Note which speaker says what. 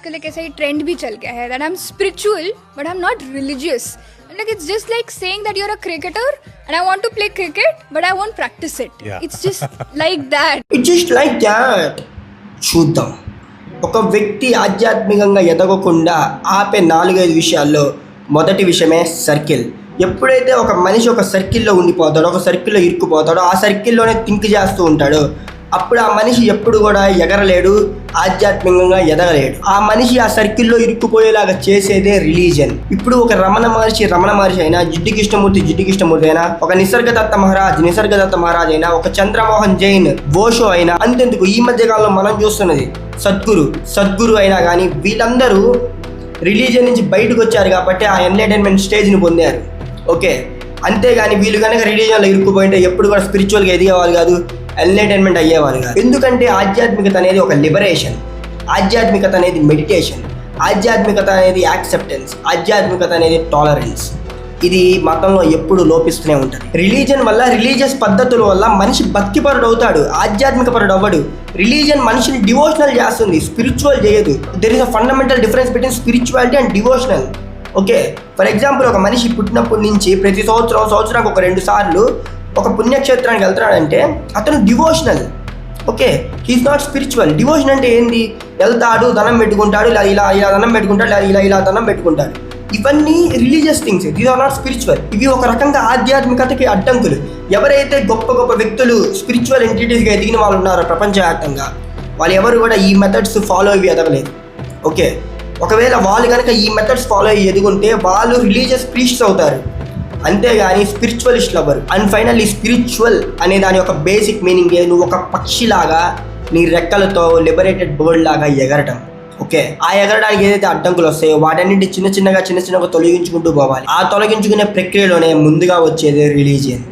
Speaker 1: आजकल एक ऐसा ही ट्रेंड भी चल गया है that I'm spiritual but I'm not religious. And like it's just like saying that you're a cricketer and I want to play cricket but I won't practice it.
Speaker 2: Yeah.
Speaker 1: It's just like that.
Speaker 3: It's just like that. చూద్దాం, ఒక వ్యక్తి ఆధ్యాత్మికంగా ఎదగకుండా ఆపే 4-5 విషయాల్లో మొదటి విషయమే circle. ఎప్పుడైతే ఒక మనిషి ఒక సర్కిల్లో ఉండిపోతాడో, ఒక సర్కిల్లో ఇరుక్కుపోతాడో, ఆ సర్కిల్లోనే థింక్ చేస్తూ ఉంటాడో, అప్పుడు ఆ మనిషి ఎప్పుడు కూడా ఎగరలేడు, ఆధ్యాత్మికంగా ఎదగలేడు. ఆ మనిషి ఆ సర్కిల్లో ఇరుక్కుపోయేలాగా చేసేదే రిలీజన్. ఇప్పుడు ఒక రమణ మహర్షి అయినా, జిడ్డు కృష్ణమూర్తి అయినా, ఒక నిసర్గదత్త మహారాజ్ అయినా, ఒక చంద్రమోహన్ జైన్, ఓషో అయినా, అంతెందుకు ఈ మధ్య కాలంలో మనం చూస్తున్నది సద్గురు అయినా కానీ వీళ్ళందరూ రిలీజన్ నుంచి బయటకు వచ్చారు కాబట్టి ఆ ఎంటర్టైన్మెంట్ స్టేజ్ని పొందారు. ఓకే, అంతేగాని వీళ్ళు కనుక రిలీజన్లో ఇరుక్కుపోయింటే ఎప్పుడు కూడా స్పిరిచువల్గా ఎదిగేవాళ్ళు కాదు, ఎంటర్టైన్మెంట్ అయ్యేవాళ్ళు కాదు. ఎందుకంటే ఆధ్యాత్మికత అనేది ఒక లిబరేషన్, ఆధ్యాత్మికత అనేది మెడిటేషన్, ఆధ్యాత్మికత అనేది యాక్సెప్టెన్స్, ఆధ్యాత్మికత అనేది టాలరెన్స్. ఇది మతంలో ఎప్పుడు లోపిస్తూనే ఉంటుంది. రిలీజన్ వల్ల, రిలీజియస్ పద్ధతుల వల్ల మనిషి భక్తిపరుడు అవుతాడు, ఆధ్యాత్మిక పరుడు అవ్వడు. రిలీజన్ మనిషిని డివోషనల్ చేస్తుంది, స్పిరిచువల్ చేయదు. There is a fundamental difference between spirituality and devotional. Okay, for example ఒక మనిషి పుట్టినప్పటి నుంచి ప్రతి సంవత్సరానికి ఒక 2 సార్లు ఒక పుణ్యక్షేత్రానికి వెళ్తాడంటే అతను devotional. Okay, he is not spiritual. Devotion అంటే ఏంది? వెళ్తాడు, ధనం పెట్టుకుంటాడు, ఇలా ధనం పెట్టుకుంటాడు, ఇలా ధనం పెట్టుకుంటాడు. ఇవన్నీ religious things, these are not spiritual. ఇవి ఒక రకంగా ఆధ్యాత్మికతకి అడ్డంకులు. ఎవరైతే గొప్ప వ్యక్తులు స్పిరిచువల్ ఎంటిటీస్గా ఎదిగిన వాళ్ళు ఉన్నారో ప్రపంచవ్యాప్తంగా, వాళ్ళు ఎవరు కూడా ఈ మెథడ్స్ ఫాలో అయ్యి ఎదగలేదు. ఓకే, ఒకవేళ వాళ్ళు కనుక ఈ మెథడ్స్ ఫాలో అయ్యి ఎదుగుంటే వాళ్ళు రిలీజియస్ ప్రీస్ట్స్ అవుతారు, అంతేగాని స్పిరిచువలిస్టులు అవ్వరు. అండ్ ఫైనల్లీ స్పిరిచువల్ అనే దాని యొక్క బేసిక్ మీనింగ్ నువ్వు ఒక పక్షిలాగా నీ రెక్కలతో లిబరేటెడ్ బర్డ్ లాగా ఎగరటం. ఓకే, ఆ ఎగరడానికి ఏదైతే అడ్డంకులు వస్తాయో వాటన్నింటి చిన్నగా తొలగించుకుంటూ పోవాలి. ఆ తొలగించుకునే ప్రక్రియలోనే ముందుగా వచ్చేది రిలీజియన్.